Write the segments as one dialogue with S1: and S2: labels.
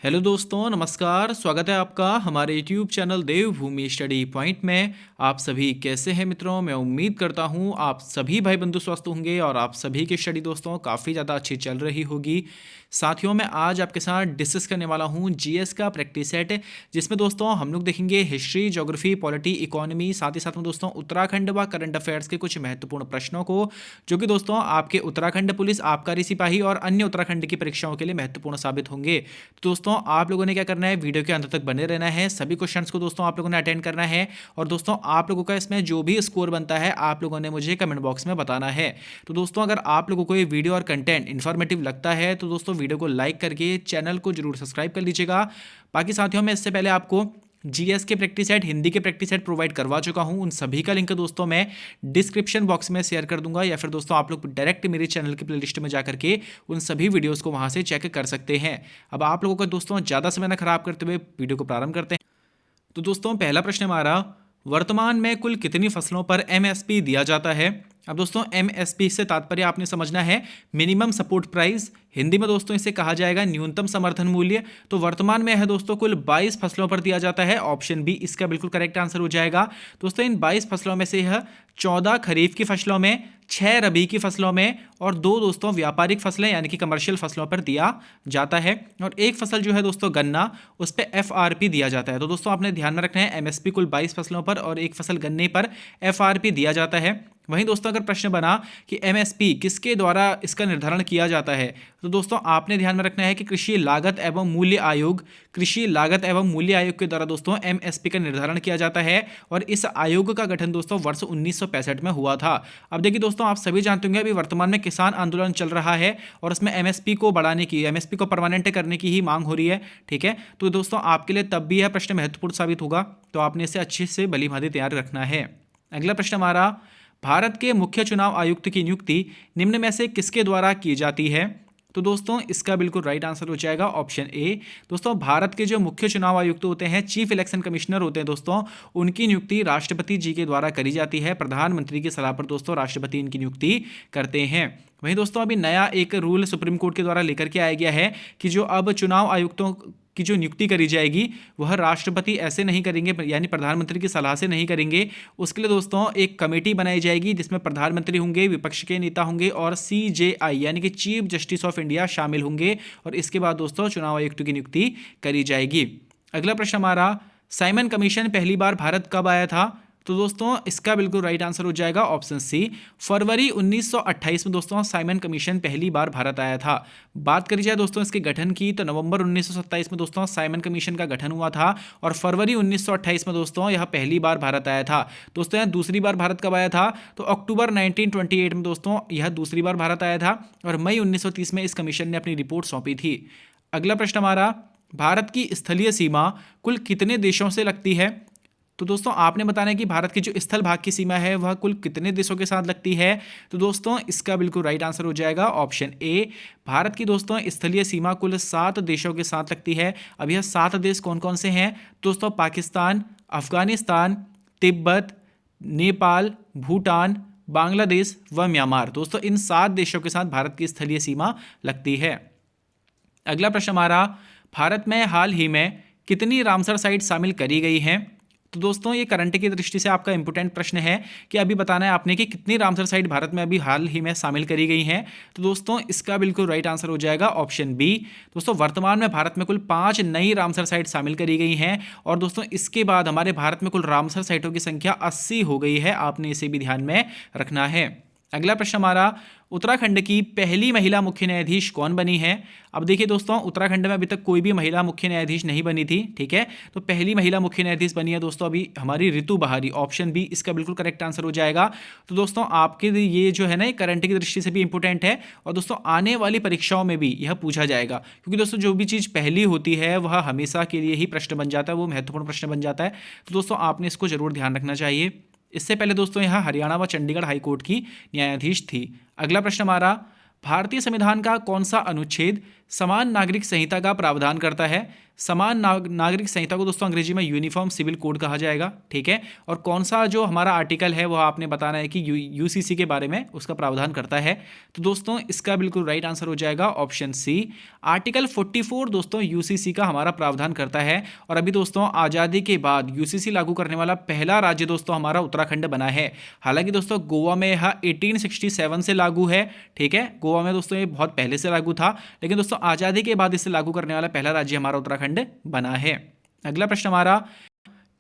S1: Hello दोस्तों, नमस्कार। स्वागत है आपका हमारे यूट्यूब चैनल देवभूमि स्टडी पॉइंट में। आप सभी कैसे हैं मित्रों? मैं उम्मीद करता हूं आप सभी भाई बंधु स्वस्थ होंगे और आप सभी की स्टडी दोस्तों काफ़ी ज़्यादा अच्छी चल रही होगी। साथियों, मैं आज आपके साथ डिस्कस करने वाला हूं जीएस का प्रैक्टिस सेट, जिसमें दोस्तों हम लोग देखेंगे हिस्ट्री, ज्योग्राफी, पॉलिटी, इकोनॉमी, साथ ही साथ में दोस्तों उत्तराखंड व करंट अफेयर्स के कुछ महत्वपूर्ण प्रश्नों को, जो कि दोस्तों आपके उत्तराखंड पुलिस, आबकारी सिपाही और अन्य उत्तराखंड की परीक्षाओं के लिए महत्वपूर्ण साबित होंगे। तो दोस्तों आप लोगों ने क्या करना है, वीडियो के अंत तक बने रहना है। सभी क्वेश्चंस को दोस्तों आप लोगों ने अटेंड करना है और दोस्तों आप लोगों का इसमें जो भी स्कोर बनता है आप लोगों ने मुझे कमेंट बॉक्स में बताना है। तो दोस्तों अगर आप लोगों को ये वीडियो और कंटेंट इन्फॉर्मेटिव लगता है तो दोस्तों वीडियो को लाइक करके चैनल को जरूर सब्सक्राइब कर लीजिएगा। बाकी साथियों, मैं इससे पहले आपको जीएस के प्रैक्टिस सेट, हिंदी के प्रैक्टिस सेट प्रोवाइड करवा चुका हूं। उन सभी का लिंक दोस्तों मैं डिस्क्रिप्शन बॉक्स में शेयर कर दूंगा, या फिर दोस्तों आप लोग डायरेक्ट मेरे चैनल की प्लेलिस्ट में जाकर के उन सभी वीडियोस को वहां से चेक कर सकते हैं। अब आप लोगों का दोस्तों ज़्यादा समय न खराब करते हुए वीडियो को प्रारंभ करते हैं। तो दोस्तों पहला प्रश्न हमारा, वर्तमान में कुल कितनी फसलों पर एमएसपी दिया जाता है? अब दोस्तों एमएसपी से तात्पर्य आपने समझना है मिनिमम सपोर्ट प्राइस, हिंदी में दोस्तों इसे कहा जाएगा न्यूनतम समर्थन मूल्य। तो वर्तमान में है दोस्तों कुल 22 फसलों पर दिया जाता है। ऑप्शन बी इसका बिल्कुल करेक्ट आंसर हो जाएगा। दोस्तों इन 22 फसलों में से यह 14 खरीफ की फसलों में, 6 रबी की फसलों में और 2 दोस्तों व्यापारिक फसलें यानी कि कमर्शियल फसलों पर दिया जाता है। और एक फसल जो है दोस्तों गन्ना, उस पर एफआरपी दिया जाता है। तो दोस्तों आपने ध्यान में रखना है एमएसपी कुल 22 फसलों पर और एक फसल गन्ने पर एफआरपी दिया जाता है। वहीं दोस्तों अगर प्रश्न बना कि एमएसपी किसके द्वारा इसका निर्धारण किया जाता है, तो दोस्तों आपने ध्यान में रखना है कि कृषि लागत एवं मूल्य आयोग, कृषि लागत एवं मूल्य आयोग के द्वारा दोस्तों एमएसपी का निर्धारण किया जाता है। और इस आयोग का गठन दोस्तों वर्ष 1965 में हुआ था। अब देखिए दोस्तों, आप सभी जानते होंगे अभी वर्तमान में किसान आंदोलन चल रहा है और उसमें एमएसपी को बढ़ाने की, एमएसपी को परमानेंट करने की ही मांग हो रही है। ठीक है, तो दोस्तों आपके लिए तब भी यह प्रश्न महत्वपूर्ण साबित होगा, तो आपने इसे अच्छे से भली भांति तैयार रखना है। अगला प्रश्न हमारा, भारत के मुख्य चुनाव आयुक्त की नियुक्ति निम्न में से किसके द्वारा की जाती है? तो दोस्तों इसका बिल्कुल राइट आंसर हो जाएगा ऑप्शन ए। दोस्तों भारत के जो मुख्य चुनाव आयुक्त होते हैं, चीफ इलेक्शन कमिश्नर होते हैं दोस्तों, उनकी नियुक्ति राष्ट्रपति जी के द्वारा करी जाती है। प्रधानमंत्री की सलाह पर दोस्तों राष्ट्रपति इनकी नियुक्ति करते हैं। वहीं दोस्तों अभी नया एक रूल सुप्रीम कोर्ट के द्वारा लेकर के आया गया है कि जो अब चुनाव आयुक्तों की जो नियुक्ति करी जाएगी वह राष्ट्रपति ऐसे नहीं करेंगे, यानी प्रधानमंत्री की सलाह से नहीं करेंगे। उसके लिए दोस्तों एक कमेटी बनाई जाएगी जिसमें प्रधानमंत्री होंगे, विपक्ष के नेता होंगे और सीजेआई यानी कि चीफ जस्टिस ऑफ इंडिया शामिल होंगे। और इसके बाद दोस्तों चुनाव आयुक्त की नियुक्ति करी जाएगी। अगला प्रश्न हमारा, साइमन कमीशन पहली बार भारत कब आया था? तो दोस्तों इसका बिल्कुल राइट आंसर हो जाएगा ऑप्शन सी। फरवरी 1928 में दोस्तों साइमन कमीशन पहली बार भारत आया था। बात करी जाए दोस्तों इसके गठन की, तो नवंबर 1927 में दोस्तों साइमन कमीशन का गठन हुआ था और फरवरी 1928 में दोस्तों यह पहली बार भारत आया था। दोस्तों यह दूसरी बार भारत कब आया था? तो अक्टूबर 1928 में दोस्तों यह दूसरी बार भारत आया था और मई 1930 में इस कमीशन ने अपनी रिपोर्ट सौंपी थी। अगला प्रश्न हमारा, भारत की स्थलीय सीमा कुल कितने देशों से लगती है? तो दोस्तों आपने बताना है कि भारत की जो स्थल भाग की सीमा है वह कुल कितने देशों के साथ लगती है। तो दोस्तों इसका बिल्कुल राइट आंसर हो जाएगा ऑप्शन ए। भारत की दोस्तों स्थलीय सीमा कुल 7 देशों के साथ लगती है। अब यह 7 देश कौन कौन से हैं? दोस्तों पाकिस्तान, अफगानिस्तान, तिब्बत, नेपाल, भूटान, बांग्लादेश व म्यांमार। दोस्तों इन 7 देशों के साथ भारत की स्थलीय सीमा लगती है। अगला प्रश्न हमारा, भारत में हाल ही में कितनी रामसर साइट शामिल करी गई हैं? तो दोस्तों ये करंट की दृष्टि से आपका इंपॉर्टेंट प्रश्न है कि अभी बताना है आपने कि कितनी रामसर साइट भारत में अभी हाल ही में शामिल करी गई हैं। तो दोस्तों इसका बिल्कुल राइट आंसर हो जाएगा ऑप्शन बी। दोस्तों वर्तमान में भारत में कुल 5 नई रामसर साइट शामिल करी गई हैं और दोस्तों इसके बाद हमारे भारत में कुल रामसर साइटों की संख्या 80 हो गई है। आपने इसे भी ध्यान में रखना है। अगला प्रश्न हमारा, उत्तराखंड की पहली महिला मुख्य न्यायाधीश कौन बनी है? अब देखिए दोस्तों उत्तराखंड में अभी तक कोई भी महिला मुख्य न्यायाधीश नहीं बनी थी। ठीक है, तो पहली महिला मुख्य न्यायाधीश बनी है दोस्तों अभी हमारी ऋतु बहारी। ऑप्शन बी इसका बिल्कुल करेक्ट आंसर हो जाएगा। तो दोस्तों आपके ये जो है ना करंट की दृष्टि से भी इंपॉर्टेंट है और दोस्तों आने वाली परीक्षाओं में भी यह पूछा जाएगा, क्योंकि दोस्तों जो भी चीज़ पहली होती है वह हमेशा के लिए ही प्रश्न बन जाता है, वो महत्वपूर्ण प्रश्न बन जाता है। तो दोस्तों आपने इसको जरूर ध्यान रखना चाहिए। इससे पहले दोस्तों यहाँ हरियाणा व चंडीगढ़ हाईकोर्ट की न्यायाधीश थी। अगला प्रश्न हमारा, भारतीय संविधान का कौन सा अनुच्छेद समान नागरिक संहिता का प्रावधान करता है? समान नागरिक संहिता को दोस्तों अंग्रेजी में यूनिफॉर्म सिविल कोड कहा जाएगा, ठीक है। और कौन सा जो हमारा आर्टिकल है वह आपने बताना है कि यूसीसी के बारे में उसका प्रावधान करता है। तो दोस्तों इसका बिल्कुल राइट आंसर हो जाएगा ऑप्शन सी, आर्टिकल 44 दोस्तों यूसीसी का हमारा प्रावधान करता है। और अभी दोस्तों आज़ादी के बाद यूसीसी लागू करने वाला पहला राज्य दोस्तों हमारा उत्तराखंड बना है। हालांकि दोस्तों गोवा में यह 1867 से लागू है, ठीक है। गोवा में दोस्तों ये बहुत पहले से लागू था, लेकिन दोस्तों आज़ादी के बाद इसे लागू करने वाला पहला राज्य हमारा उत्तराखंड बना है। अगला प्रश्न हमारा,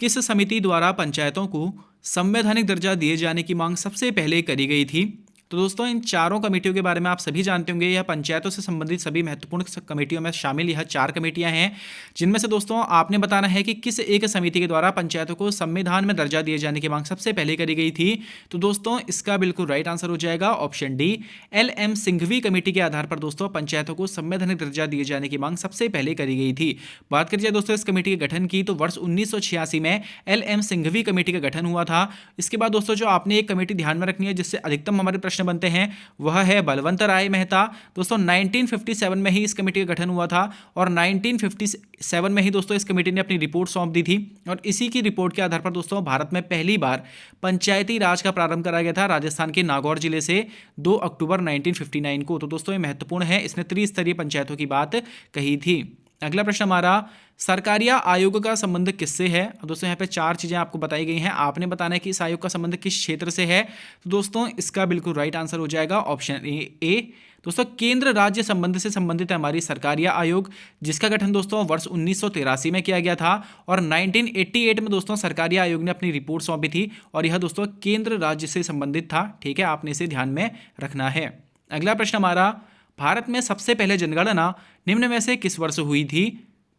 S1: किस समिति द्वारा पंचायतों को संवैधानिक दर्जा दिए जाने की मांग सबसे पहले करी गई थी? तो दोस्तों इन चारों कमेटियों के बारे में आप सभी जानते होंगे। यह पंचायतों से संबंधित सभी महत्वपूर्ण कमेटियों में शामिल यह 4 कमेटियां हैं, जिनमें से दोस्तों आपने बताना है कि किस एक समिति के द्वारा पंचायतों को संविधान में दर्जा दिए जाने की मांग सबसे पहले करी गई थी। तो दोस्तों इसका बिल्कुल राइट आंसर हो जाएगा option D, LM Singhvi committee के आधार पर दोस्तों पंचायतों को संवैधानिक दर्जा दिए जाने की मांग सबसे पहले करी गई थी। बात करिए दोस्तों इस कमेटी के गठन की, तो वर्ष 1986 में LM सिंघवी कमेटी का गठन हुआ था। इसके बाद दोस्तों जो आपने एक कमेटी ध्यान में रखनी है जिससे अधिकतम हमारे प्रश्न बनते हैं, वह है बलवंत राय मेहता। दोस्तों 1957 में ही इस कमेटी का गठन हुआ था और 1957 में ही दोस्तों इस कमेटी ने अपनी रिपोर्ट सौंप दी थी। और इसी की रिपोर्ट के आधार पर दोस्तों भारत में पहली बार पंचायती राज का प्रारंभ करा गया था राजस्थान के नागौर जिले से 2 अक्टूबर 1959 को। तो दोस्तों ये महत्वपूर्ण है, इसने त्रिस्तरीय पंचायतों की बात कही थी। अगला प्रश्न हमारा, सरकारिया आयोग का संबंध किससे है? दोस्तों यहाँ पे 4 चीजें आपको बताई गई हैं, आपने बताना है कि इस आयोग का संबंध किस क्षेत्र से है। तो दोस्तों इसका बिल्कुल राइट आंसर हो जाएगा ऑप्शन ए। दोस्तों केंद्र राज्य संबंध से संबंधित है हमारी सरकारिया आयोग, जिसका गठन दोस्तों वर्ष 1983 में किया गया था और 1988 में दोस्तों सरकारिया आयोग ने अपनी रिपोर्ट सौंपी थी और यह दोस्तों केंद्र राज्य से संबंधित था, ठीक है। आपने इसे ध्यान में रखना है। अगला प्रश्न हमारा, भारत में सबसे पहले जनगणना निम्न में से किस वर्ष हुई थी?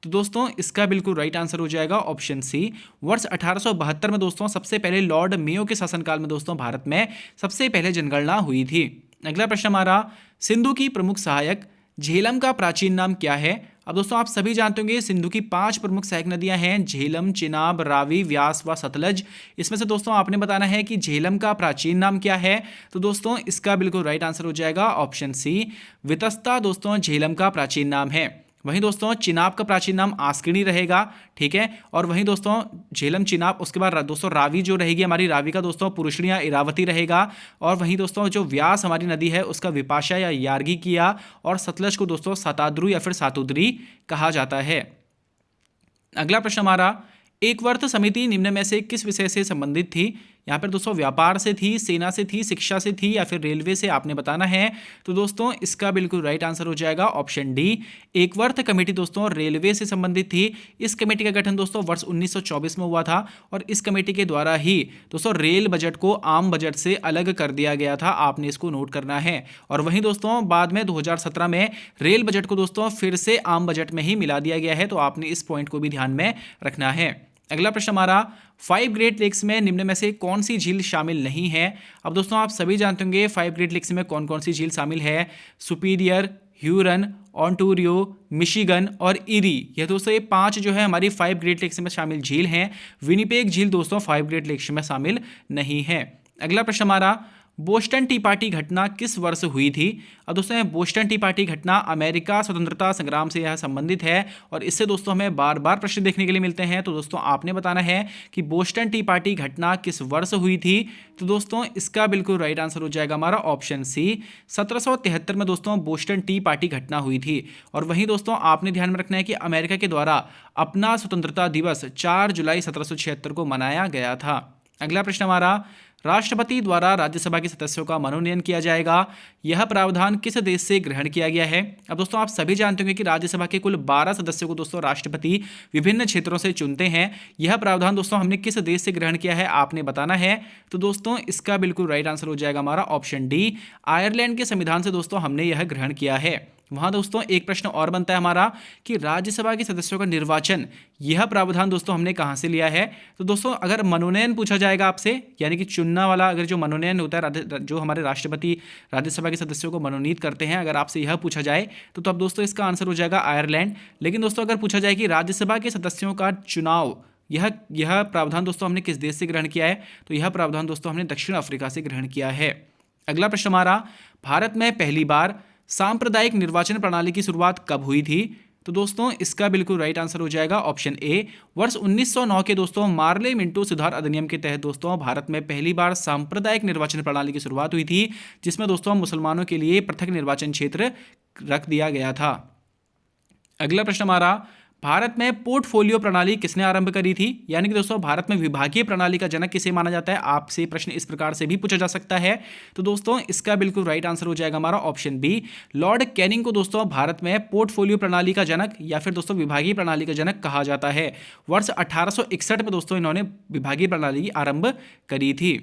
S1: तो दोस्तों इसका बिल्कुल राइट आंसर हो जाएगा ऑप्शन सी, वर्ष 1872 में दोस्तों सबसे पहले लॉर्ड मेयो के शासनकाल में दोस्तों भारत में सबसे पहले जनगणना हुई थी। अगला प्रश्न हमारा, सिंधु की प्रमुख सहायक झेलम का प्राचीन नाम क्या है? अब दोस्तों आप सभी जानते होंगे सिंधु की 5 प्रमुख सहायक नदियां हैं, झेलम, चिनाब, रावी, व्यास व सतलज। इसमें से दोस्तों आपने बताना है कि झेलम का प्राचीन नाम क्या है। तो दोस्तों इसका बिल्कुल राइट आंसर हो जाएगा ऑप्शन सी, वितस्ता दोस्तों झेलम का प्राचीन नाम है। वहीं दोस्तों चिनाब का प्राचीन नाम आस्किनी रहेगा, ठीक है। और वहीं दोस्तों झेलम, चिनाब, उसके बाद दोस्तों रावी जो रहेगी हमारी, रावी का दोस्तों पुरुषणी या इरावती रहेगा। और वहीं दोस्तों जो व्यास हमारी नदी है उसका विपाशा या यार्गी किया, और सतलज को दोस्तों सताद्रु या फिर सातुद्री कहा जाता है। अगला प्रश्न हमारा, एकवर्त समिति निम्न में से किस विषय से संबंधित थी? यहाँ पर दोस्तों व्यापार से थी, सेना से थी, शिक्षा से थी या फिर रेलवे से, आपने बताना है। तो दोस्तों इसका बिल्कुल राइट आंसर हो जाएगा ऑप्शन डी, एकवर्त कमेटी दोस्तों रेलवे से संबंधित थी। इस कमेटी का गठन दोस्तों वर्ष 1924 में हुआ था और इस कमेटी के द्वारा ही दोस्तों रेल बजट को आम बजट से अलग कर दिया गया था, आपने इसको नोट करना है। और वहीं दोस्तों बाद में 2017 में रेल बजट को दोस्तों फिर से आम बजट में ही मिला दिया गया है, तो आपने इस पॉइंट को भी ध्यान में रखना है। अगला प्रश्न हमारा, 5 ग्रेट लेक्स में निम्न में से कौन सी झील शामिल नहीं है? अब दोस्तों आप सभी जानते होंगे 5 ग्रेट लेक्स में कौन कौन सी झील शामिल है। सुपीरियर, ह्यूरन, ऑन्टोरियो, मिशिगन और इरी। यह दोस्तों ये 5 जो है हमारी 5 ग्रेट लेक्स में शामिल झील हैं। विनिपेग झील दोस्तों 5 ग्रेट लेक्स में शामिल नहीं है। अगला प्रश्न हमारा, बोस्टन टी पार्टी घटना किस वर्ष हुई थी? अब दोस्तों बोस्टन टी पार्टी घटना अमेरिका स्वतंत्रता संग्राम से यह संबंधित है और इससे दोस्तों हमें बार बार प्रश्न देखने के लिए मिलते हैं। तो दोस्तों आपने बताना है कि बोस्टन टी पार्टी घटना किस वर्ष हुई थी। तो दोस्तों इसका बिल्कुल राइट आंसर हो जाएगा हमारा ऑप्शन सी, 1773 में दोस्तों बोस्टन टी पार्टी घटना हुई थी। और वहीं दोस्तों आपने ध्यान में रखना है कि अमेरिका के द्वारा अपना स्वतंत्रता दिवस 4 जुलाई 1776 को मनाया गया था। अगला प्रश्न हमारा, राष्ट्रपति द्वारा राज्यसभा के सदस्यों का मनोनयन किया जाएगा, यह प्रावधान किस देश से ग्रहण किया गया है? अब दोस्तों आप सभी जानते होंगे कि राज्यसभा के कुल 12 सदस्यों को दोस्तों राष्ट्रपति विभिन्न क्षेत्रों से चुनते हैं। यह प्रावधान दोस्तों हमने किस देश से ग्रहण किया है, आपने बताना है। तो दोस्तों इसका बिल्कुल राइट आंसर हो जाएगा हमारा ऑप्शन डी, आयरलैंड के संविधान से दोस्तों हमने यह ग्रहण किया है। वहाँ दोस्तों एक प्रश्न और बनता है हमारा कि राज्यसभा के सदस्यों का निर्वाचन, यह प्रावधान दोस्तों हमने कहाँ से लिया है? तो दोस्तों अगर मनोनयन पूछा जाएगा आपसे, यानी कि चुनना वाला अगर जो मनोनयन होता है, जो हमारे राष्ट्रपति राज्यसभा के सदस्यों को मनोनीत करते हैं, अगर आपसे यह पूछा जाए तो अब दोस्तों इसका आंसर हो जाएगा आयरलैंड। लेकिन दोस्तों अगर पूछा जाए कि राज्यसभा के सदस्यों का चुनाव, यह प्रावधान दोस्तों हमने किस देश से ग्रहण किया है? तो यह प्रावधान दोस्तों हमने दक्षिण अफ्रीका से ग्रहण किया है। अगला प्रश्न हमारा, भारत में पहली बार सांप्रदायिक निर्वाचन प्रणाली की शुरुआत कब हुई थी? तो दोस्तों इसका बिल्कुल राइट आंसर हो जाएगा ऑप्शन ए, वर्ष 1909 के दोस्तों मार्ले मिंटो सुधार अधिनियम के तहत दोस्तों भारत में पहली बार सांप्रदायिक निर्वाचन प्रणाली की शुरुआत हुई थी, जिसमें दोस्तों मुसलमानों के लिए पृथक निर्वाचन क्षेत्र रख दिया गया था। अगला प्रश्न हमारा, भारत में पोर्टफोलियो प्रणाली किसने आरंभ करी थी? यानी कि दोस्तों भारत में विभागीय प्रणाली का जनक किसे माना जाता है? आपसे प्रश्न इस प्रकार से भी पूछा जा सकता है। तो दोस्तों इसका बिल्कुल राइट आंसर हो जाएगा हमारा ऑप्शन बी, लॉर्ड कैनिंग को दोस्तों भारत में पोर्टफोलियो प्रणाली का जनक या फिर दोस्तों विभागीय प्रणाली का जनक कहा जाता है। वर्ष 1861 में दोस्तों इन्होंने विभागीय प्रणाली आरंभ करी थी।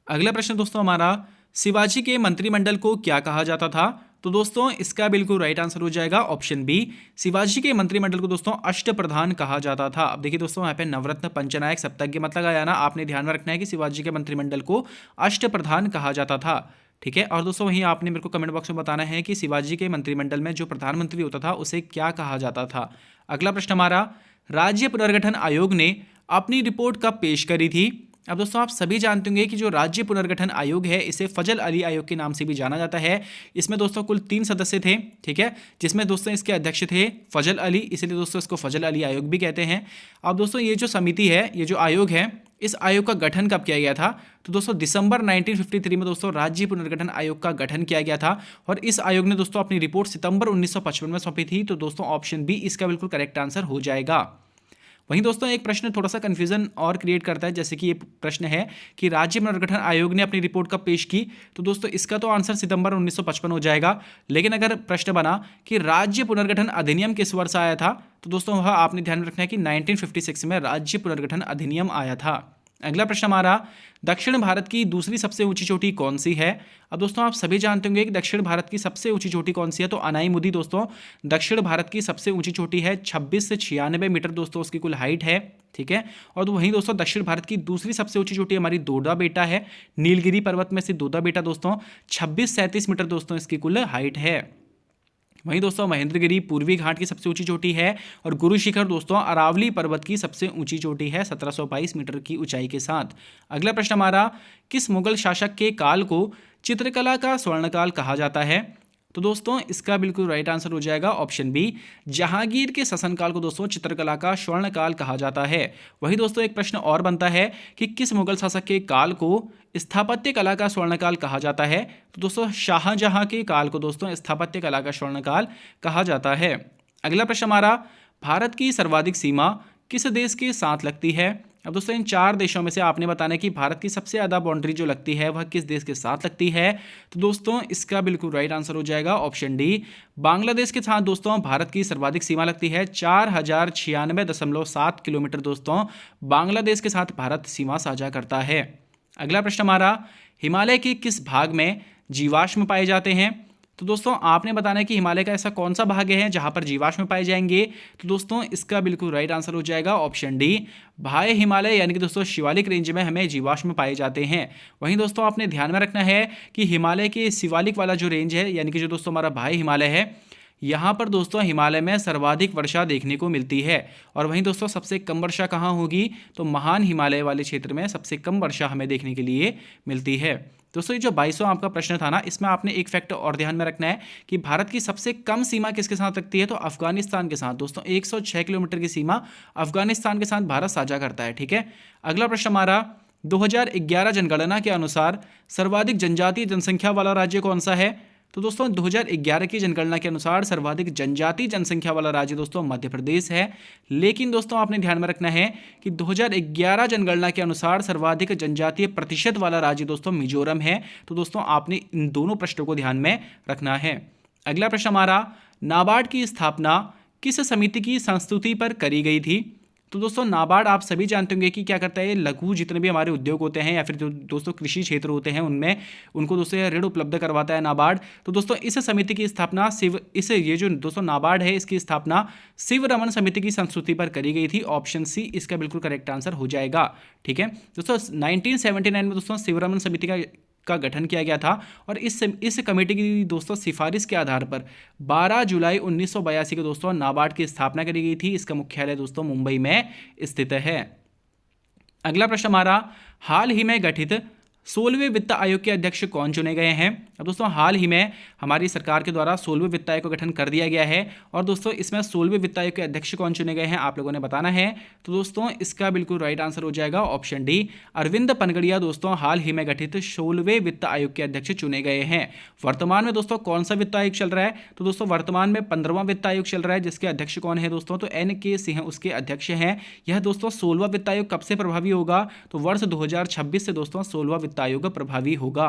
S1: अगला प्रश्न दोस्तों हमारा, शिवाजी के मंत्रिमंडल को क्या कहा जाता था? तो दोस्तों इसका बिल्कुल राइट आंसर हो जाएगा ऑप्शन बी, शिवाजी के मंत्रिमंडल को दोस्तों अष्टप्रधान कहा जाता था। अब देखिए दोस्तों यहाँ पे नवरत्न पंचनायक सप्तज्ञ मतलब आया ना, आपने ध्यान में रखना है कि शिवाजी के मंत्रिमंडल को अष्टप्रधान कहा जाता था। ठीक है, और दोस्तों वहीं आपने मेरे को कमेंट बॉक्स में बताना है कि शिवाजी के मंत्रिमंडल में जो प्रधानमंत्री होता था उसे क्या कहा जाता था। अगला प्रश्न हमारा, राज्य पुनर्गठन आयोग ने अपनी रिपोर्ट कब पेश करी थी? अब दोस्तों आप सभी जानते होंगे कि जो राज्य पुनर्गठन आयोग है इसे फजल अली आयोग के नाम से भी जाना जाता है। इसमें दोस्तों कुल 3 सदस्य थे, ठीक है, जिसमें दोस्तों इसके अध्यक्ष थे फजल अली, इसलिए दोस्तों इसको फजल अली आयोग भी कहते हैं। अब दोस्तों ये जो समिति है, ये जो आयोग है, इस आयोग का गठन कब किया गया था? तो दोस्तों दिसंबर 1953 में दोस्तों राज्य पुनर्गठन आयोग का गठन किया गया था और इस आयोग ने दोस्तों अपनी रिपोर्ट सितंबर 1955 में सौंपी थी। तो दोस्तों ऑप्शन बी इसका बिल्कुल करेक्ट आंसर हो जाएगा। वहीं दोस्तों एक प्रश्न थोड़ा सा कंफ्यूजन और क्रिएट करता है, जैसे कि ये प्रश्न है कि राज्य पुनर्गठन आयोग ने अपनी रिपोर्ट कब पेश की? तो दोस्तों इसका तो आंसर सितंबर 1955 हो जाएगा। लेकिन अगर प्रश्न बना कि राज्य पुनर्गठन अधिनियम किस वर्ष आया था, तो दोस्तों वह आपने ध्यान में रखना है कि 1956 में राज्य पुनर्गठन अधिनियम आया था। अगला प्रश्न हमारा, दक्षिण भारत की दूसरी सबसे ऊंची चोटी कौन सी है? अब दोस्तों आप सभी जानते होंगे कि दक्षिण भारत की सबसे ऊंची चोटी कौन सी है, तो अनाईमुदी दोस्तों दक्षिण भारत की सबसे ऊंची चोटी है। 26 से 96 मीटर दोस्तों उसकी कुल हाइट है। ठीक है, और वहीं दोस्तों दक्षिण भारत की दूसरी सबसे ऊंची चोटी हमारी दोदा बेटा है। नीलगिरी पर्वत में से दोदा बेटा दोस्तों 26-37 मीटर दोस्तों इसकी कुल हाइट है। वहीं दोस्तों महेंद्रगिरी पूर्वी घाट की सबसे ऊंची चोटी है और गुरु शिखर दोस्तों अरावली पर्वत की सबसे ऊंची चोटी है 1722 मीटर की ऊंचाई के साथ। अगला प्रश्न हमारा, किस मुगल शासक के काल को चित्रकला का स्वर्णकाल कहा जाता है? तो दोस्तों इसका बिल्कुल राइट आंसर हो जाएगा ऑप्शन बी, जहांगीर के शासनकाल को दोस्तों चित्रकला का स्वर्णकाल कहा जाता है। वही दोस्तों एक प्रश्न और बनता है कि किस मुगल शासक के काल को स्थापत्य कला का स्वर्णकाल कहा जाता है? तो दोस्तों शाहजहां के काल को दोस्तों स्थापत्य कला का स्वर्णकाल कहा जाता है। अगला प्रश्न हमारा, भारत की सर्वाधिक सीमा किस देश के साथ लगती है? अब दोस्तों इन 4 देशों में से आपने बताना है कि भारत की सबसे ज़्यादा बाउंड्री जो लगती है वह किस देश के साथ लगती है। तो दोस्तों इसका बिल्कुल राइट आंसर हो जाएगा ऑप्शन डी, बांग्लादेश के साथ दोस्तों भारत की सर्वाधिक सीमा लगती है। 4096.7 किलोमीटर दोस्तों बांग्लादेश के साथ भारत सीमा साझा करता है। अगला प्रश्न हमारा, हिमालय के किस भाग में जीवाश्म पाए जाते हैं? तो दोस्तों आपने बताना है कि हिमालय का ऐसा कौन सा भाग है जहां पर जीवाश्म पाए जाएंगे। तो दोस्तों इसका बिल्कुल राइट आंसर हो जाएगा ऑप्शन डी, बाह्य हिमालय यानी कि दोस्तों शिवालिक रेंज में हमें जीवाश्म पाए जाते हैं। वहीं दोस्तों आपने ध्यान में रखना है कि हिमालय के शिवालिक वाला जो रेंज है यानी कि जो दोस्तों हमारा बाह्य हिमालय है, यहाँ पर दोस्तों हिमालय में सर्वाधिक वर्षा देखने को मिलती है। और वहीं दोस्तों सबसे कम वर्षा कहाँ होगी? तो महान हिमालय वाले क्षेत्र में सबसे कम वर्षा हमें देखने के लिए मिलती है। दोस्तों ये जो 22वां आपका प्रश्न था ना, इसमें आपने एक फैक्ट और ध्यान में रखना है कि भारत की सबसे कम सीमा किसके साथ लगती है? तो अफगानिस्तान के साथ। दोस्तों 106 किलोमीटर की सीमा अफगानिस्तान के साथ भारत साझा करता है। ठीक है, अगला प्रश्न हमारा, 2011 जनगणना के अनुसार सर्वाधिक जनजातीय जनसंख्या वाला राज्य कौन सा है? तो दोस्तों 2011 की जनगणना के अनुसार सर्वाधिक जनजातीय जनसंख्या वाला राज्य दोस्तों मध्य प्रदेश है। लेकिन दोस्तों आपने ध्यान में रखना है कि 2011 जनगणना के अनुसार सर्वाधिक जनजातीय प्रतिशत वाला राज्य दोस्तों मिजोरम है। तो दोस्तों आपने इन दोनों प्रश्नों को ध्यान में रखना है। अगला प्रश्न हमारा, नाबार्ड की स्थापना किस समिति की संस्तुति पर करी गई थी? तो दोस्तों नाबार्ड आप सभी जानते होंगे कि क्या करता है, लघु जितने भी हमारे उद्योग होते हैं या फिर जो दोस्तों कृषि क्षेत्र होते हैं उनमें उनको दोस्तों ऋण उपलब्ध करवाता है नाबार्ड। तो दोस्तों इस समिति की स्थापना ये जो दोस्तों नाबार्ड है इसकी स्थापना शिव रमन समिति की संस्तुति पर करी गई थी। ऑप्शन सी इसका बिल्कुल करेक्ट आंसर हो जाएगा। ठीक है दोस्तों, 1979 में दोस्तों शिव रमन समिति का गठन किया गया था और इस कमेटी की दोस्तों सिफारिश के आधार पर 12 जुलाई 1982 को दोस्तों नाबार्ड की स्थापना करी गई थी। इसका मुख्यालय दोस्तों मुंबई में स्थित है। अगला प्रश्न हमारा, हाल ही में गठित 16वें वित्त आयोग के अध्यक्ष कौन चुने गए हैं? अब दोस्तों हाल ही में हमारी सरकार के द्वारा 16वें वित्त आयोग का गठन कर दिया गया है और दोस्तों इसमें 16वें वित्त आयोग के अध्यक्ष कौन चुने गए हैं आप लोगों ने बताना है। तो दोस्तों इसका बिल्कुल राइट आंसर हो जाएगा ऑप्शन डी, अरविंद पनगड़िया दोस्तों हाल ही में गठित 16वें वित्त आयोग के अध्यक्ष चुने गए हैं। वर्तमान में दोस्तों कौन सा वित्त आयोग चल रहा है? तो दोस्तों वर्तमान में 15वां वित्त आयोग चल रहा है, जिसके अध्यक्ष कौन है दोस्तों? तो NK सिंह उसके अध्यक्ष हैं। यह दोस्तों 16वां वित्त आयोग कब से प्रभावी होगा? तो वर्ष 2026 से दोस्तों 16वां वित्त आयोग प्रभावी होगा।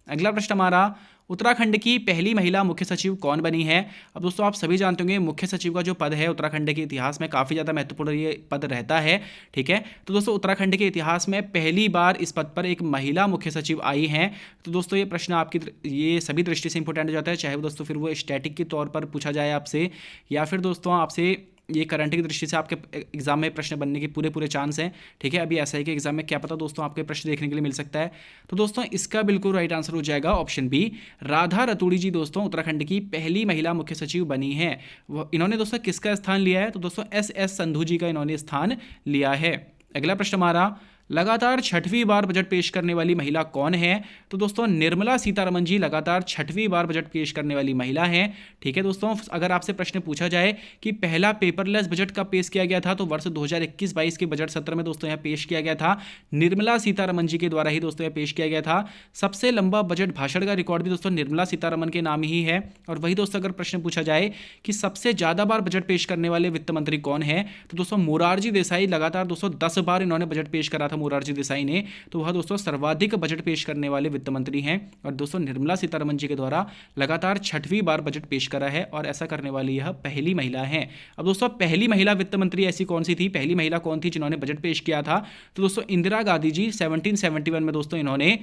S1: अगला प्रश्न हमारा, उत्तराखंड की पहली महिला मुख्य सचिव कौन बनी है? अब दोस्तों आप सभी जानते होंगे मुख्य सचिव का जो पद है उत्तराखंड के इतिहास में काफ़ी ज़्यादा महत्वपूर्ण ये पद रहता है, ठीक है। तो दोस्तों उत्तराखंड के इतिहास में पहली बार इस पद पर एक महिला मुख्य सचिव आई हैं। तो दोस्तों ये प्रश्न आपकी ये सभी दृष्टि से इंपॉर्टेंट हो जाता है, चाहे वो दोस्तों फिर वो स्टैटिक के तौर पर पूछा जाए आपसे या फिर दोस्तों आपसे ये करंट की दृष्टि से आपके एग्जाम में प्रश्न बनने के पूरे चांस हैं, ठीक है। अभी SI के एग्जाम में क्या पता दोस्तों आपके प्रश्न देखने के लिए मिल सकता है। तो दोस्तों इसका बिल्कुल राइट आंसर हो जाएगा ऑप्शन बी, राधा रतूड़ी जी दोस्तों उत्तराखंड की पहली महिला मुख्य सचिव बनी है। इन्होंने दोस्तों किसका स्थान लिया है? तो दोस्तों SS संधू जी का इन्होंने स्थान लिया है। अगला प्रश्न हमारा, लगातार 6वीं बार बजट पेश करने वाली महिला कौन है? तो दोस्तों निर्मला सीतारमण जी लगातार 6वीं बार बजट पेश करने वाली महिला हैं, ठीक है। दोस्तों अगर आपसे प्रश्न पूछा जाए कि पहला पेपरलेस बजट कब पेश किया गया था, तो वर्ष 2021-22 के बजट सत्र में दोस्तों यह पेश किया गया था, निर्मला सीतारमण जी के द्वारा ही दोस्तों यह पेश किया गया था। सबसे लंबा बजट भाषण का रिकॉर्ड भी दोस्तों निर्मला सीतारमण के नाम ही है। और वही दोस्तों अगर प्रश्न पूछा जाए कि सबसे ज़्यादा बार बजट पेश करने वाले वित्त मंत्री कौन है, तो दोस्तों मोरारजी देसाई लगातार दोस्तों 10 बार इन्होंने बजट पेश करा था मोरारजी देसाई ने, तो वह दोस्तों सर्वाधिक बजट पेश करने वाले वित्त मंत्री हैं। और दोस्तों निर्मला सीतारमण जी के द्वारा लगातार 6वीं बार बजट पेश करा है और ऐसा करने वाली यह पहली महिला है। अब दोस्तों पहली महिला वित्त मंत्री ऐसी कौन सी थी, पहली महिला कौन थी जिन्होंने बजट पेश किया था? तो दोस्तों इंदिरा गांधी जी 1771 में दोस्तों इन्होंने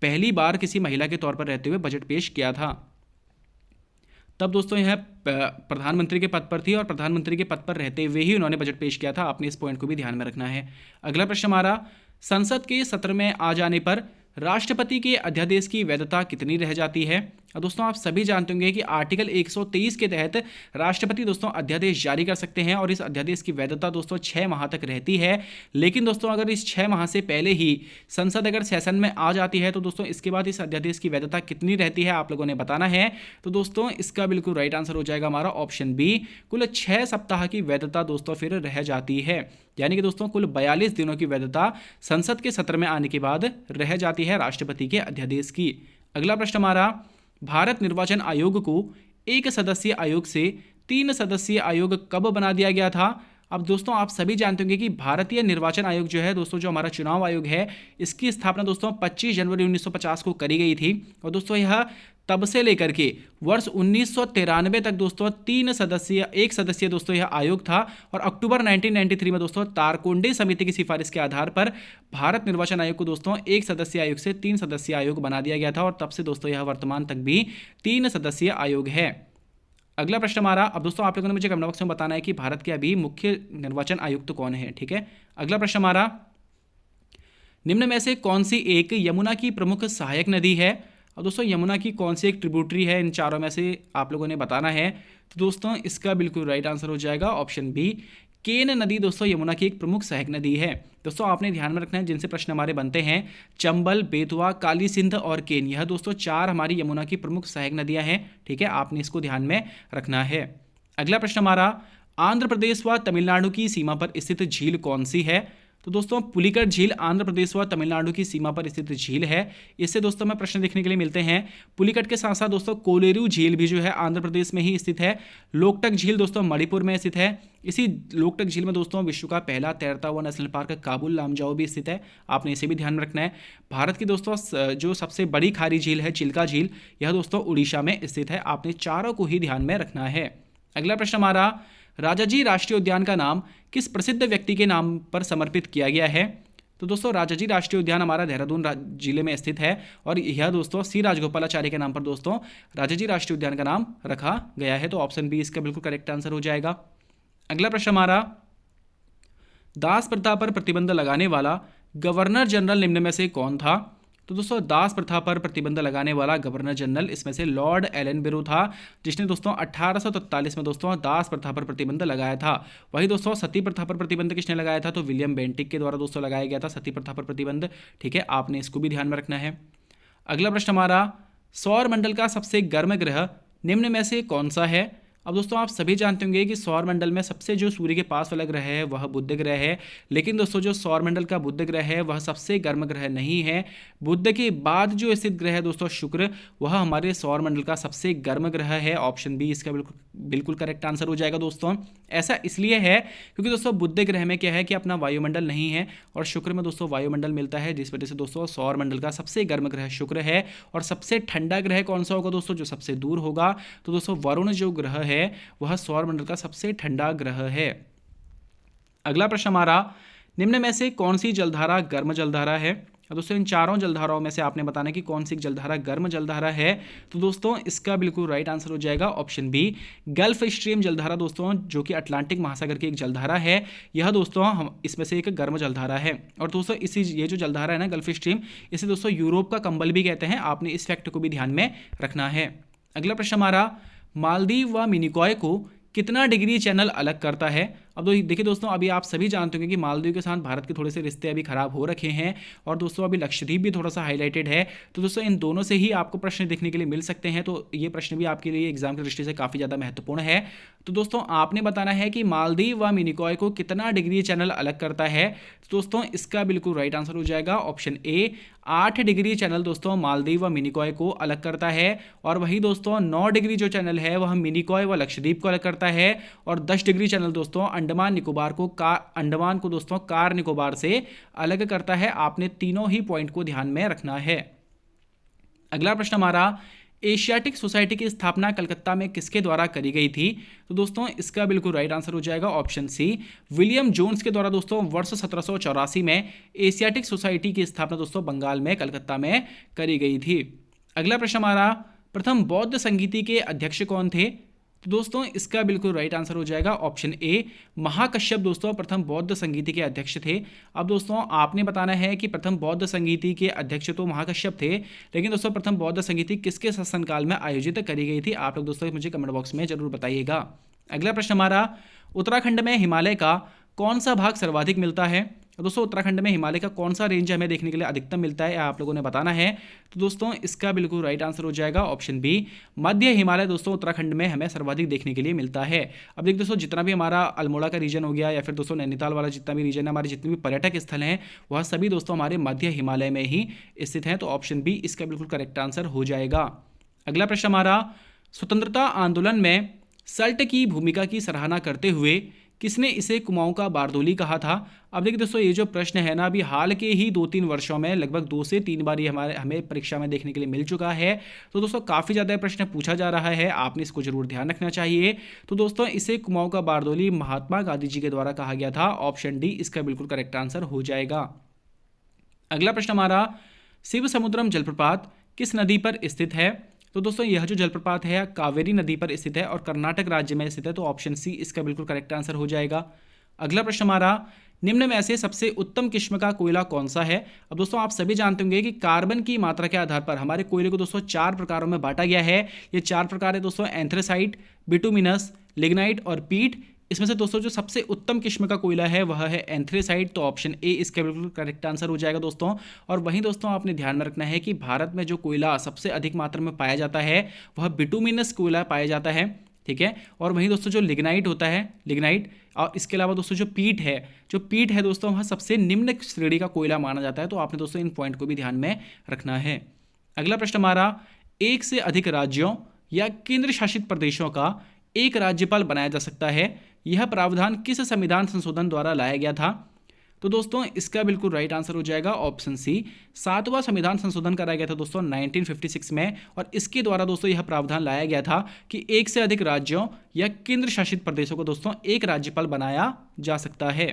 S1: पहली बार किसी महिला के तौर पर रहते हुए बजट पेश किया था। तब दोस्तों यह प्रधानमंत्री के पद पर थी और प्रधानमंत्री के पद पर रहते हुए ही उन्होंने बजट पेश किया था। आपने इस पॉइंट को भी ध्यान में रखना है। अगला प्रश्न हमारा, संसद के सत्र में आ जाने पर राष्ट्रपति के अध्यादेश की वैधता कितनी रह जाती है? और दोस्तों आप सभी जानते होंगे कि आर्टिकल 123 के तहत राष्ट्रपति दोस्तों अध्यादेश जारी कर सकते हैं और इस अध्यादेश की वैधता दोस्तों 6 माह तक रहती है। लेकिन दोस्तों अगर इस 6 माह से पहले ही संसद अगर सेशन में आ जाती है तो दोस्तों इसके बाद इस अध्यादेश की वैधता कितनी रहती है आप लोगों ने बताना है। तो दोस्तों इसका बिल्कुल राइट आंसर हो जाएगा हमारा ऑप्शन बी, कुल 6 सप्ताह की वैधता दोस्तों फिर रह जाती है। यानी कि दोस्तों कुल 42 दिनों की वैधता संसद के सत्र में आने के बाद रह जाती है राष्ट्रपति के अध्यादेश की। अगला प्रश्न हमारा, भारत निर्वाचन आयोग को 1 सदस्यीय आयोग से 3 सदस्यीय आयोग कब बना दिया गया था? अब दोस्तों आप सभी जानते होंगे कि भारतीय निर्वाचन आयोग जो है दोस्तों, जो हमारा चुनाव आयोग है, इसकी स्थापना दोस्तों 25 जनवरी 1950 को करी गई थी। और दोस्तों यह तब से लेकर के वर्ष 1993 तक दोस्तों 1 सदस्यीय दोस्तों यह आयोग था। और अक्टूबर 1993 में दोस्तों तारकोंडे समिति की सिफारिश के आधार पर भारत निर्वाचन आयोग को दोस्तों 1 सदस्यीय आयोग से 3 सदस्यीय आयोग बना दिया गया था और तब से दोस्तों यह वर्तमान तक भी 3 सदस्यीय आयोग है। अगला प्रश्न हमारा, अब दोस्तों आप लोगों ने मुझे कमेंट बॉक्स में बताना है कि भारत के अभी मुख्य निर्वाचन आयुक्त कौन है, ठीक है। अगला प्रश्न हमारा, निम्न में से कौन सी एक यमुना की प्रमुख सहायक नदी है? और दोस्तों यमुना की कौन सी एक ट्रिब्यूटरी है, इन चारों में से आप लोगों ने बताना है। तो दोस्तों इसका बिल्कुल राइट आंसर हो जाएगा ऑप्शन बी, केन नदी दोस्तों यमुना की एक प्रमुख सहायक नदी है। दोस्तों आपने ध्यान में रखना है जिनसे प्रश्न हमारे बनते हैं, चंबल, बेतवा, काली सिंध और केन, यह दोस्तों 4 हमारी यमुना की प्रमुख सहायक नदियां हैं, ठीक है। आपने इसको ध्यान में रखना है। अगला प्रश्न हमारा, आंध्र प्रदेश व तमिलनाडु की सीमा पर स्थित झील कौन सी है? तो दोस्तों पुलिकट झील आंध्र प्रदेश व तमिलनाडु की सीमा पर स्थित झील है। इससे दोस्तों में प्रश्न देखने के लिए मिलते हैं। पुलिकट के साथ साथ दोस्तों कोलेरू झील भी जो है आंध्र प्रदेश में ही स्थित है। लोकटक झील दोस्तों मणिपुर में स्थित है। इसी लोकटक झील में दोस्तों विश्व का पहला तैरता हुआ नेशनल पार्क काबुल लामजाओ भी स्थित है। आपने इसे भी ध्यान में रखना है। भारत की दोस्तों जो सबसे बड़ी खारी झील है चिल्का झील, यह दोस्तों उड़ीसा में स्थित है। आपने चारों को ही ध्यान में रखना है। अगला प्रश्न हमारा, राजाजी राष्ट्रीय उद्यान का नाम किस प्रसिद्ध व्यक्ति के नाम पर समर्पित किया गया है? तो दोस्तों राजाजी राष्ट्रीय उद्यान हमारा देहरादून जिले में स्थित है और यह दोस्तों सी राजगोपालाचारी के नाम पर दोस्तों राजाजी राष्ट्रीय उद्यान का नाम रखा गया है। तो ऑप्शन बी इसका बिल्कुल करेक्ट आंसर हो जाएगा। अगला प्रश्न हमारा, दास प्रथा पर प्रतिबंध लगाने वाला गवर्नर जनरल निम्न में से कौन था? तो दोस्तों दास प्रथा पर प्रतिबंध लगाने वाला गवर्नर जनरल इसमें से लॉर्ड एलन बिरो था, जिसने दोस्तों 1843 में दोस्तों दास प्रथा पर प्रतिबंध लगाया था। वही दोस्तों सती प्रथा पर प्रतिबंध किसने लगाया था, तो विलियम बेंटिक के द्वारा दोस्तों लगाया गया था सती प्रथा पर प्रतिबंध। ठीक है, आपने इसको भी ध्यान में रखना है। अगला प्रश्न हमारा, सौर मंडल का सबसे गर्म ग्रह निम्न में से कौन सा है। अब दोस्तों आप सभी जानते होंगे कि सौर मंडल में सबसे जो सूर्य के पास वाला ग्रह है वह बुध ग्रह है, लेकिन दोस्तों जो सौर मंडल का बुध ग्रह है वह सबसे गर्म ग्रह नहीं है। बुध के बाद जो स्थित ग्रह है दोस्तों शुक्र, वह हमारे सौर मंडल का सबसे गर्म ग्रह है। ऑप्शन बी इसका बिल्कुल बिल्कुल करेक्ट आंसर हो जाएगा दोस्तों। ऐसा इसलिए है क्योंकि दोस्तों बुध ग्रह में क्या है कि अपना वायुमंडल नहीं है और शुक्र में दोस्तों वायुमंडल मिलता है, जिस वजह से दोस्तों सौर मंडल का सबसे गर्म ग्रह शुक्र है। और सबसे ठंडा ग्रह कौन सा होगा दोस्तों, जो सबसे दूर होगा, तो दोस्तों वरुण जो ग्रह है वह सौर मंडल का सबसे ठंडा ग्रह है। अगला प्रश्न हमारा, निम्न में से कौन सी जलधारा गर्म जलधारा है। दोस्तों इन चारों जलधाराओं में से आपने बताना कि कौन सी जलधारा गर्म जलधारा है। तो दोस्तों इसका बिल्कुल राइट आंसर हो जाएगा ऑप्शन बी, गल्फ स्ट्रीम जलधारा दोस्तों, जो कि अटलांटिक महासागर की एक जलधारा है। यह दोस्तों हम इसमें से एक गर्म जलधारा है। और दोस्तों ये जो जलधारा है ना गल्फ स्ट्रीम, इसे दोस्तों यूरोप का कंबल भी कहते हैं। आपने इस फैक्ट को भी ध्यान में रखना है। अगला प्रश्न हमारा, मालदीव व मिनिकॉय को कितना डिग्री चैनल अलग करता है। अब देखिए दोस्तों, अभी आप सभी जानते होंगे कि मालदीव के साथ भारत के थोड़े से रिश्ते अभी खराब हो रखे हैं और दोस्तों अभी लक्षद्वीप भी थोड़ा सा हाईलाइटेड है। तो दोस्तों इन दोनों से ही आपको प्रश्न देखने के लिए मिल सकते हैं, तो ये प्रश्न भी आपके लिए एग्जाम की दृष्टि से काफ़ी ज़्यादा महत्वपूर्ण है। तो दोस्तों आपने बताना है कि मालदीव व मिनिकॉय को कितना डिग्री चैनल अलग करता है। तो दोस्तों इसका बिल्कुल राइट आंसर हो जाएगा ऑप्शन ए, 8 डिग्री चैनल दोस्तों मालदीव व मिनिकॉय को अलग करता है। और वही दोस्तों 9 डिग्री जो चैनल है वह मिनिकॉय व लक्षद्वीप को अलग करता है। और 10 डिग्री चैनल दोस्तों अंडमान निकोबार को अंडमान को दोस्तों कार निकोबार से अलग करता है। आपने तीनों ही पॉइंट को ध्यान में रखना है। अगला प्रश्न हमारा, एशियाटिक सोसाइटी की स्थापना कलकत्ता में किसके द्वारा करी गई थी। तो दोस्तों इसका बिल्कुल राइट आंसर हो जाएगा ऑप्शन सी, विलियम जोन्स के द्वारा दोस्तों वर्ष 1784 में एशियाटिक सोसाइटी की स्थापना दोस्तों बंगाल में कलकत्ता में करी गई थी। अगला प्रश्न हमारा, प्रथम बौद्ध संगीति के अध्यक्ष कौन थे। तो दोस्तों इसका बिल्कुल राइट आंसर हो जाएगा ऑप्शन ए, महाकश्यप दोस्तों प्रथम बौद्ध संगीति के अध्यक्ष थे। अब दोस्तों आपने बताना है कि प्रथम बौद्ध संगीति के अध्यक्ष तो महाकश्यप थे, लेकिन दोस्तों प्रथम बौद्ध संगीति किसके शासनकाल में आयोजित करी गई थी। आप लोग दोस्तों मुझे कमेंट बॉक्स में जरूर बताइएगा। अगला प्रश्न हमारा, उत्तराखंड में हिमालय का कौन सा भाग सर्वाधिक मिलता है। दोस्तों उत्तराखंड में हिमालय का कौन सा रेंज हमें देखने के लिए अधिकतम मिलता है, आप लोगों ने बताना है। तो दोस्तों इसका बिल्कुल राइट आंसर हो जाएगा ऑप्शन बी, मध्य हिमालय दोस्तों उत्तराखंड में हमें सर्वाधिक देखने के लिए मिलता है। अब देखिए दोस्तों, जितना भी हमारा अल्मोड़ा का रीजन हो गया या फिर दोस्तों नैनीताल वाला जितना भी रीजन है, हमारे जितने भी पर्यटक स्थल हैं वह सभी दोस्तों हमारे मध्य हिमालय में ही स्थित हैं। तो ऑप्शन बी इसका बिल्कुल करेक्ट आंसर हो जाएगा। अगला प्रश्न हमारा, स्वतंत्रता आंदोलन में सल्ट की भूमिका की सराहना करते हुए किसने इसे कुमाऊं का बारदोली कहा था। अब देखिए दोस्तों, ये जो प्रश्न है ना, अभी हाल के ही 2-3 वर्षों में लगभग 2 से 3 बार ये हमें परीक्षा में देखने के लिए मिल चुका है। तो दोस्तों काफ़ी ज़्यादा प्रश्न पूछा जा रहा है, आपने इसको जरूर ध्यान रखना चाहिए। तो दोस्तों इसे कुमाऊं का बारदोली महात्मा गांधी जी के द्वारा कहा गया था। ऑप्शन डी इसका बिल्कुल करेक्ट आंसर हो जाएगा। अगला प्रश्न हमारा, शिव समुद्रम जलप्रपात किस नदी पर स्थित है। तो दोस्तों यह जो जलप्रपात है कावेरी नदी पर स्थित है और कर्नाटक राज्य में स्थित है। तो ऑप्शन सी इसका बिल्कुल करेक्ट आंसर हो जाएगा। अगला प्रश्न हमारा, निम्न में से सबसे उत्तम किस्म का कोयला कौन सा है। अब दोस्तों आप सभी जानते होंगे कि कार्बन की मात्रा के आधार पर हमारे कोयले को दोस्तों 4 प्रकारों में बांटा गया है। ये 4 प्रकार है दोस्तों, एंथ्रेसाइट, बिटुमिनस, लिग्नाइट और पीट। इसमें से दोस्तों जो सबसे उत्तम किस्म का कोयला है वह है एंथ्रेसाइट। तो ऑप्शन ए इसका बिल्कुल करेक्ट आंसर हो जाएगा दोस्तों। और वहीं दोस्तों आपने ध्यान में रखना है कि भारत में जो कोयला सबसे अधिक मात्रा में पाया जाता है वह बिटुमिनस कोयला पाया जाता है। ठीक है, और वहीं दोस्तों जो लिग्नाइट होता है, लिग्नाइट, और इसके अलावा दोस्तों जो पीट है दोस्तों वह सबसे निम्न श्रेणी का कोयला माना जाता है। तो आपने दोस्तों इन पॉइंट को भी ध्यान में रखना है। अगला प्रश्न हमारा, एक से अधिक राज्यों या केंद्र शासित प्रदेशों का एक राज्यपाल बनाया जा सकता है, यह प्रावधान किस संविधान संशोधन द्वारा लाया गया था। तो दोस्तों इसका बिल्कुल राइट आंसर हो जाएगा ऑप्शन सी, 7वां संविधान संशोधन कराया गया था दोस्तों 1956 में। और इसके द्वारा दोस्तों यह प्रावधान लाया गया था कि एक से अधिक राज्यों या केंद्र शासित प्रदेशों को दोस्तों एक राज्यपाल बनाया जा सकता है।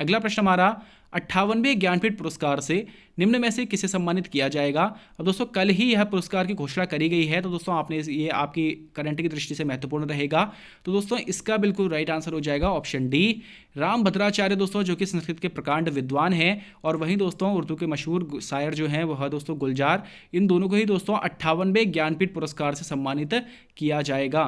S1: अगला प्रश्न हमारा 58वें ज्ञानपीठ पुरस्कार से निम्न में से किसे सम्मानित किया जाएगा। अब दोस्तों कल ही यह पुरस्कार की घोषणा करी गई है, तो दोस्तों आपने ये आपकी करंट की दृष्टि से महत्वपूर्ण रहेगा। तो दोस्तों इसका बिल्कुल राइट आंसर हो जाएगा ऑप्शन डी, राम भद्राचार्य दोस्तों, जो कि संस्कृत के प्रकांड विद्वान हैं। और वहीं दोस्तों उर्दू के मशहूर शायर जो हैं वह दोस्तों गुलजार, इन दोनों को ही दोस्तों 58वें ज्ञानपीठ पुरस्कार से सम्मानित किया जाएगा।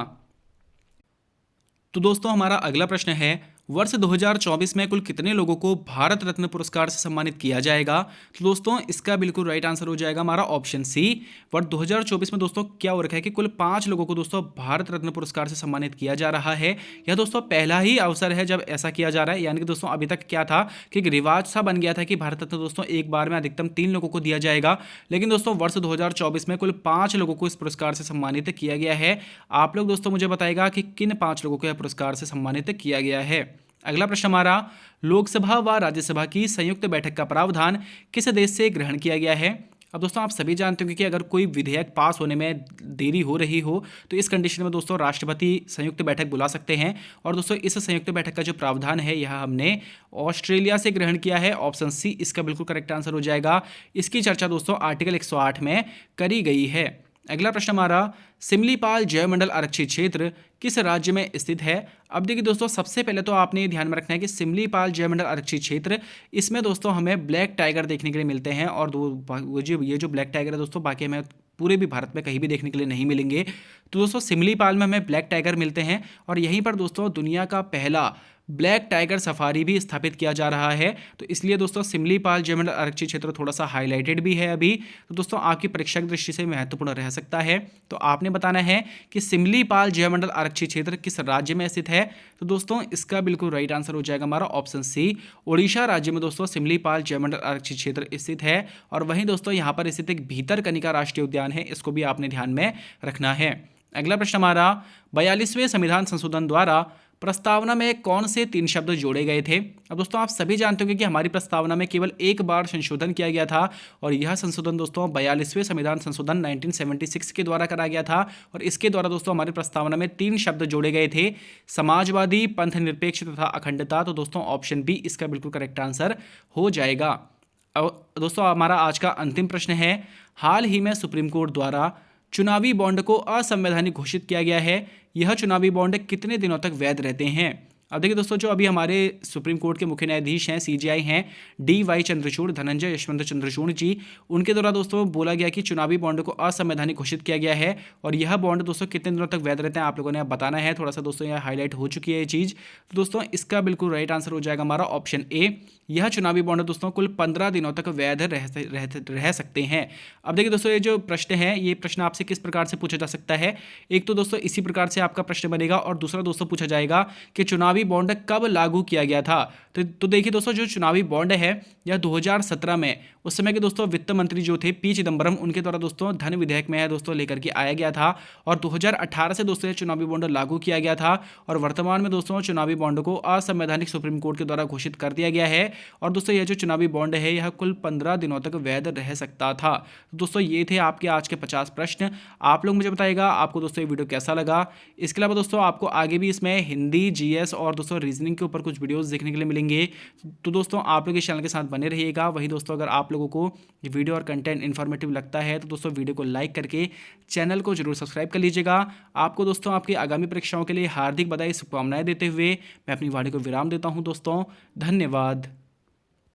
S1: तो दोस्तों हमारा अगला प्रश्न है, वर्ष 2024 में कुल कितने लोगों को भारत रत्न पुरस्कार से सम्मानित किया जाएगा। तो दोस्तों इसका बिल्कुल राइट आंसर हो जाएगा हमारा ऑप्शन सी। वर्ष 2024 में दोस्तों क्या हो रखा है कि कुल 5 लोगों को दोस्तों भारत रत्न पुरस्कार से सम्मानित किया जा रहा है। यह दोस्तों पहला ही अवसर है जब ऐसा किया जा रहा है, यानी कि दोस्तों अभी तक क्या था कि एक रिवाज सा बन गया था कि भारत रत्न दोस्तों एक बार में अधिकतम 3 लोगों को दिया जाएगा, लेकिन दोस्तों वर्ष 2024 में कुल 5 लोगों को इस पुरस्कार से सम्मानित किया गया है। आप लोग दोस्तों मुझे बताएगा कि किन 5 लोगों को यह पुरस्कार से सम्मानित किया गया है। अगला प्रश्न हमारा, लोकसभा व राज्यसभा की संयुक्त बैठक का प्रावधान किस देश से ग्रहण किया गया है। अब दोस्तों आप सभी जानते हो कि अगर कोई विधेयक पास होने में देरी हो रही हो तो इस कंडीशन में दोस्तों राष्ट्रपति संयुक्त बैठक बुला सकते हैं। और दोस्तों इस संयुक्त बैठक का जो प्रावधान है यह हमने ऑस्ट्रेलिया से ग्रहण किया है, ऑप्शन सी इसका बिल्कुल करेक्ट आंसर हो जाएगा। इसकी चर्चा दोस्तों आर्टिकल 108 में करी गई है। अगला प्रश्न हमारा, सिमलीपाल जैवमंडल आरक्षित क्षेत्र किस राज्य में स्थित है। अब देखिए दोस्तों सबसे पहले तो आपने ध्यान में रखना है कि सिमलीपाल जैवमंडल आरक्षित क्षेत्र, इसमें दोस्तों हमें ब्लैक टाइगर देखने के लिए मिलते हैं। और ये जो ब्लैक टाइगर है दोस्तों बाकी हमें पूरे भी भारत में कहीं भी देखने के लिए नहीं मिलेंगे। तो दोस्तों सिमलीपाल में हमें ब्लैक टाइगर मिलते हैं और यहीं पर दोस्तों दुनिया का पहला ब्लैक टाइगर सफारी भी स्थापित किया जा रहा है। तो इसलिए दोस्तों सिमलीपाल जैवमंडल आरक्षित क्षेत्र थोड़ा सा हाईलाइटेड भी है अभी, तो दोस्तों आपकी परीक्षा की दृष्टि से महत्वपूर्ण रह सकता है। तो आपने बताना है कि सिमलीपाल जैवमंडल आरक्षित क्षेत्र किस राज्य में स्थित है। तो दोस्तों इसका बिल्कुल राइट आंसर हो जाएगा हमारा ऑप्शन सी, ओडिशा राज्य में दोस्तों सिमलीपाल जैवमंडल आरक्षित क्षेत्र स्थित है। और वहीं दोस्तों यहाँ पर स्थित एक भीतरकनिका राष्ट्रीय उद्यान है, इसको भी आपने ध्यान में रखना है। अगला प्रश्न हमारा, 42वें संविधान संशोधन द्वारा प्रस्तावना में कौन से 3 शब्द जोड़े गए थे। अब दोस्तों आप सभी जानते होंगे कि हमारी प्रस्तावना में केवल एक बार संशोधन किया गया था और यह संशोधन दोस्तों 42वें संविधान संशोधन 1976 के द्वारा करा गया था। और इसके द्वारा दोस्तों हमारी प्रस्तावना में 3 शब्द जोड़े गए थे, समाजवादी, पंथ निरपेक्ष तथा अखंडता। तो दोस्तों ऑप्शन बी इसका बिल्कुल करेक्ट आंसर हो जाएगा। अब दोस्तों हमारा आज का अंतिम प्रश्न है, हाल ही में सुप्रीम कोर्ट द्वारा चुनावी बॉन्ड को असंवैधानिक घोषित किया गया है। यह चुनावी बॉन्ड कितने दिनों तक वैध रहते हैं। अब देखिए दोस्तों जो अभी हमारे सुप्रीम कोर्ट के मुख्य न्यायाधीश हैं सीजेआई हैं डी.वाई. चंद्रचूड़, धनंजय यशवंत चंद्रचूड़ जी, उनके द्वारा दोस्तों बोला गया कि चुनावी बॉन्ड को असंवैधानिक घोषित किया गया है। और यह बॉन्ड दोस्तों कितने दिनों तक वैध रहते हैं आप लोगों ने बताना है। थोड़ा सा दोस्तों यह हाईलाइट हो चुकी है ये चीज़। तो दोस्तों इसका बिल्कुल राइट आंसर हो जाएगा हमारा ऑप्शन ए, यह चुनावी बॉन्ड दोस्तों कुल 15 दिनों तक वैध रह सकते हैं। अब देखिए दोस्तों ये जो प्रश्न है ये प्रश्न आपसे किस प्रकार से पूछा जा सकता है। एक तो दोस्तों इसी प्रकार से आपका प्रश्न बनेगा और दूसरा दोस्तों पूछा जाएगा कि चुनावी बॉन्ड कब लागू किया गया था। तो देखिए दोस्तों जो चुनावी बॉन्ड है यह 2017 में उस समय के दोस्तों वित्त मंत्री जो थे पी चिदम्बरम, उनके द्वारा दोस्तों धन विधेयक में है दोस्तों लेकर के आया गया था। और 2018 से दोस्तों चुनावी बॉन्ड लागू किया गया था और वर्तमान में दोस्तों चुनावी बॉन्ड को असंवैधानिक सुप्रीम कोर्ट के द्वारा घोषित कर दिया गया है। और दोस्तों यह जो चुनावी बॉन्ड है यह कुल 15 दिनों तक वैध रह सकता था। तो दोस्तों ये थे आपके आज के 50 प्रश्न। आप लोग मुझे बताइएगा आपको दोस्तों ये वीडियो कैसा लगा। इसके अलावा दोस्तों आपको आगे भी इसमें हिंदी, जीएस और दोस्तों रीजनिंग के ऊपर कुछ वीडियोस देखने के लिए मिलेंगे। तो दोस्तों आप लोग इस चैनल के साथ बने रहिएगा। वही दोस्तों अगर आप लोगों को ये वीडियो और कंटेंट इन्फॉर्मेटिव लगता है तो दोस्तों वीडियो को लाइक करके चैनल को जरूर सब्सक्राइब कर लीजिएगा। आपको दोस्तों आपकी आगामी परीक्षाओं के लिए हार्दिक बधाई, शुभकामनाएं देते हुए मैं अपनी वाणी को विराम देता हूं दोस्तों। धन्यवाद।